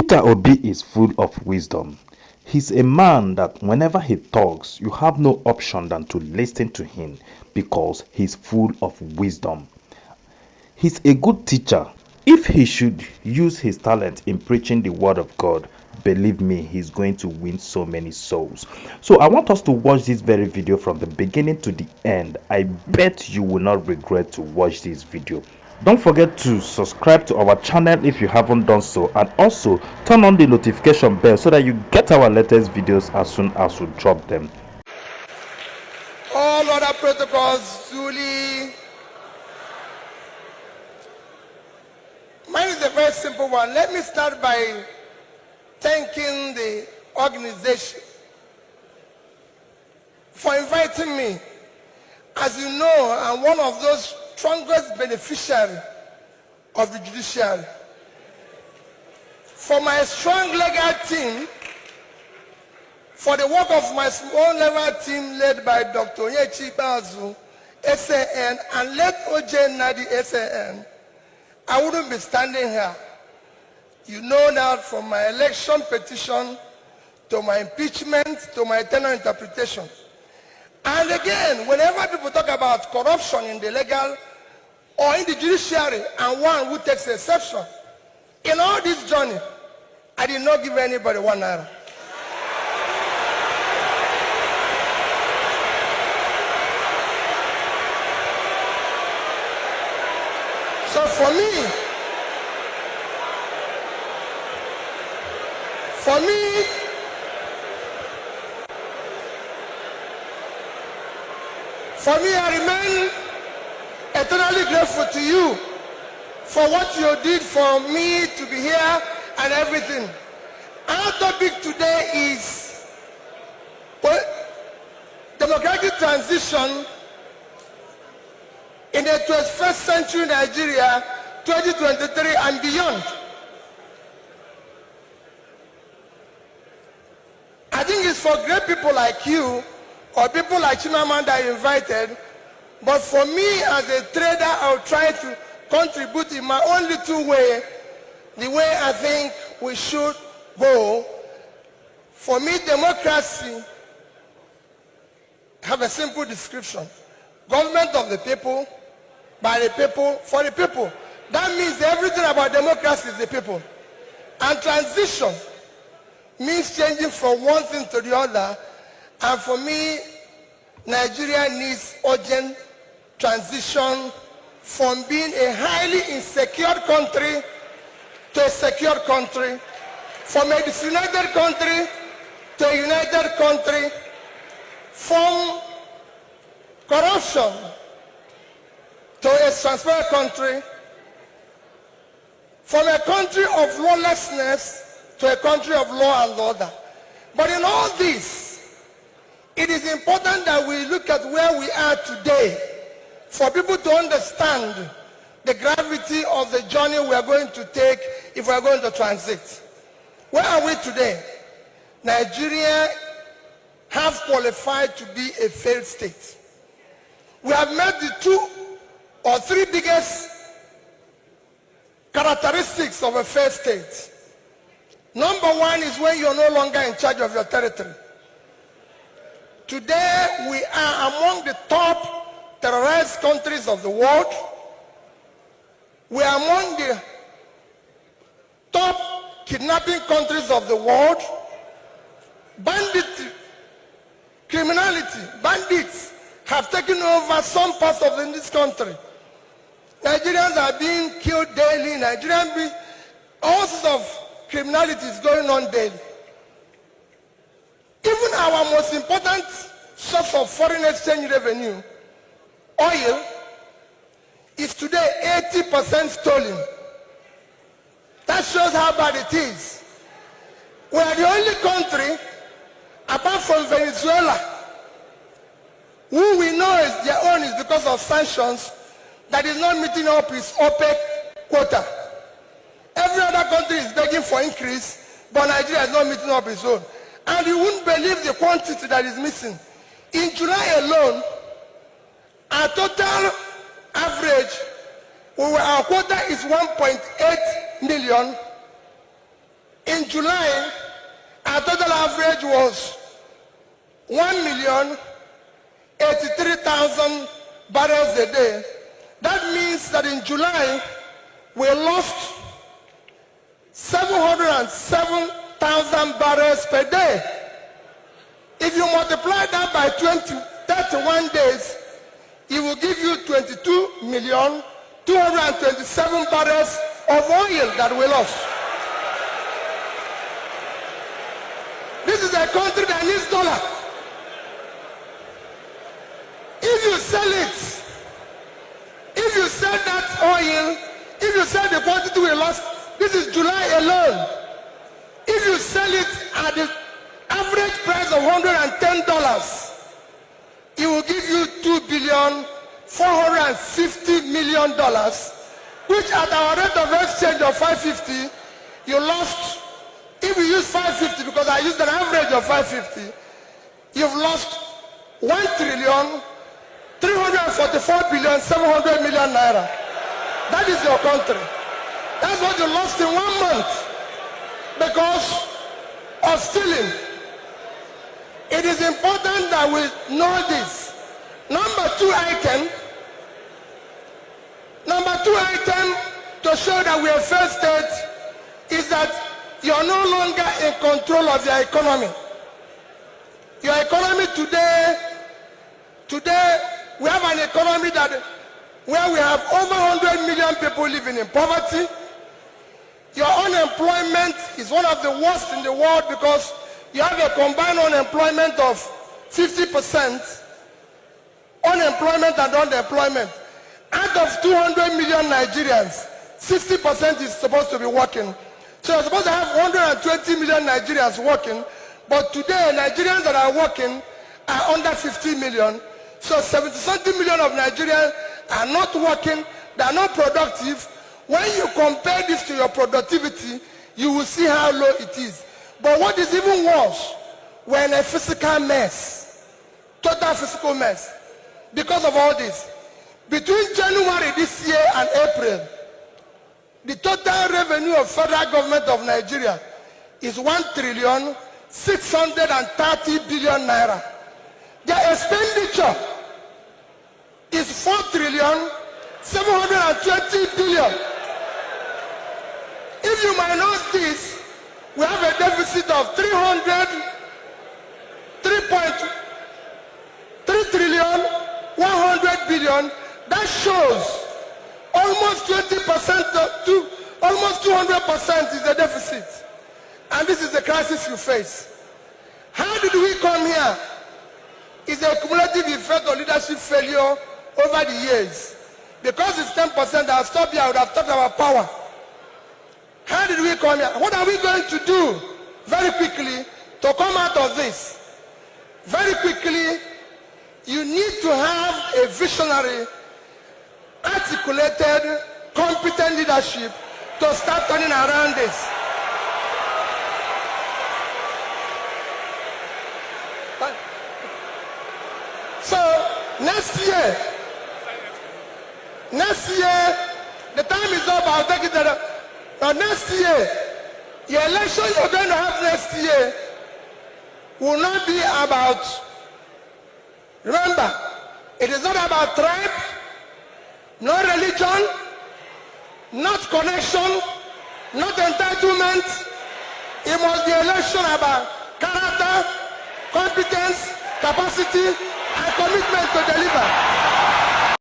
Peter Obi is full of wisdom. He's a man that whenever he talks, you have no option than to listen to him because he's full of wisdom. He's a good teacher. If he should use his talent in preaching the word of God, believe me, he's going to win so many souls. So I want us to watch this very video from the beginning to the end. I bet you will not regret to watch this video. Don't forget to subscribe to our channel if you haven't done so, and also turn on the notification bell so that you get our latest videos as soon as we drop them. All other protocols duly. Mine is a very simple one. Let me start by thanking the organization for inviting me. As you know, I'm one of those strongest beneficiaries of the judiciary. For my strong legal team, for the work of my small level team led by Dr. Onyechi Bazu, SAN, and let OJ Nadi, SAN, I wouldn't be standing here. You know that from my election petition to my impeachment to my tenure interpretation. And again, whenever people talk about corruption in the legal or in the judiciary, and one who takes exception, in all this journey, I did not give anybody 1 naira. So for me, I remain eternally grateful to you for what you did for me to be here and everything. Our topic today is democratic transition in the 21st century Nigeria, 2023 and beyond. I think it's for great people like you or people like Chimamanda I invited, but for me as a trader, I'll try to contribute in my own little way, the way I think we should go. For me, democracy have a simple description. Government of the people, by the people, for the people. That means everything about democracy is the people. And transition means changing from one thing to the other. And for me, Nigeria needs urgent transition from being a highly insecure country to a secure country, from a disunited country to a united country, from corruption to a transparent country, from a country of lawlessness to a country of law and order. But in all this, it is important that we look at where we are today for people to understand the gravity of the journey we are going to take if we are going to transit. Where are we today? Nigeria has qualified to be a failed state. We have met the 2 or 3 biggest characteristics of a failed state. Number one is when you're no longer in charge of your territory. Today, we are among the top terrorized countries of the world. We are among the top kidnapping countries of the world. Banditry, criminality, bandits have taken over some parts of this country. Nigerians are being killed daily. All sorts of criminality is going on daily. Even our most important source of foreign exchange revenue, oil, is today 80% stolen. That shows how bad it is. We are the only country, apart from Venezuela, who we know is their own is because of sanctions, that is not meeting up its OPEC quota. Every other country is begging for increase, but Nigeria is not meeting up its own. And you wouldn't believe the quantity that is missing. In July alone, our total average, our quota is 1.8 million. In In July, our total average was 1,083,000 barrels a day. That means that in July, we lost 707,000 barrels per day. If you multiply that by 31 days, it will give you 22,227 barrels of oil that we lost. This is a country that needs dollar. If you sell it, if you sell that oil, if you sell the quantity we lost, this is July alone. If you sell it at the average price of $110, it will give you $2,450,000,000, which at our rate of exchange of 550, you lost. If you use 550, because I used an average of 550, you've lost 1,344,700,000,000 naira. That is your country. That's what you lost in 1 month because of stealing. It is important that we know this. Number two item to show that we are failed state is that you are no longer in control of your economy. Your economy today, we have an economy where we have over 100 million people living in poverty. Your unemployment is one of the worst in the world because you have a combined unemployment of 50%, unemployment and unemployment. Out of 200 million Nigerians, 60% is supposed to be working. So you're supposed to have 120 million Nigerians working, but today Nigerians that are working are under 50 million. So 70-something million of Nigerians are not working, they are not productive. When you compare this to your productivity, you will see how low it is. But what is even worse, we're in a physical mess, total physical mess. Because of all this, between January this year and April, the total revenue of federal government of Nigeria is 1,630,000,000,000 naira. Their expenditure is 4,720,000,000,000. If you minus this, we have a deficit of 3,100,000,000,000. That shows almost 20% to almost 200% is the deficit. And this is the crisis you face. How did we come here? It's a cumulative effect of leadership failure over the years. Because it's 10%, I'll stop here, I would have talked about power. How did we come here? What are we going to do very quickly to come out of this? Very quickly, you need to have a visionary, articulated, competent leadership to start turning around this. So next year, the time is up, I'll take it there. Now next year, the election you're going to have next year will not be about, remember, it is not about tribe, no religion, not connection, not entitlement. It must be election about character, competence, capacity, and commitment to deliver.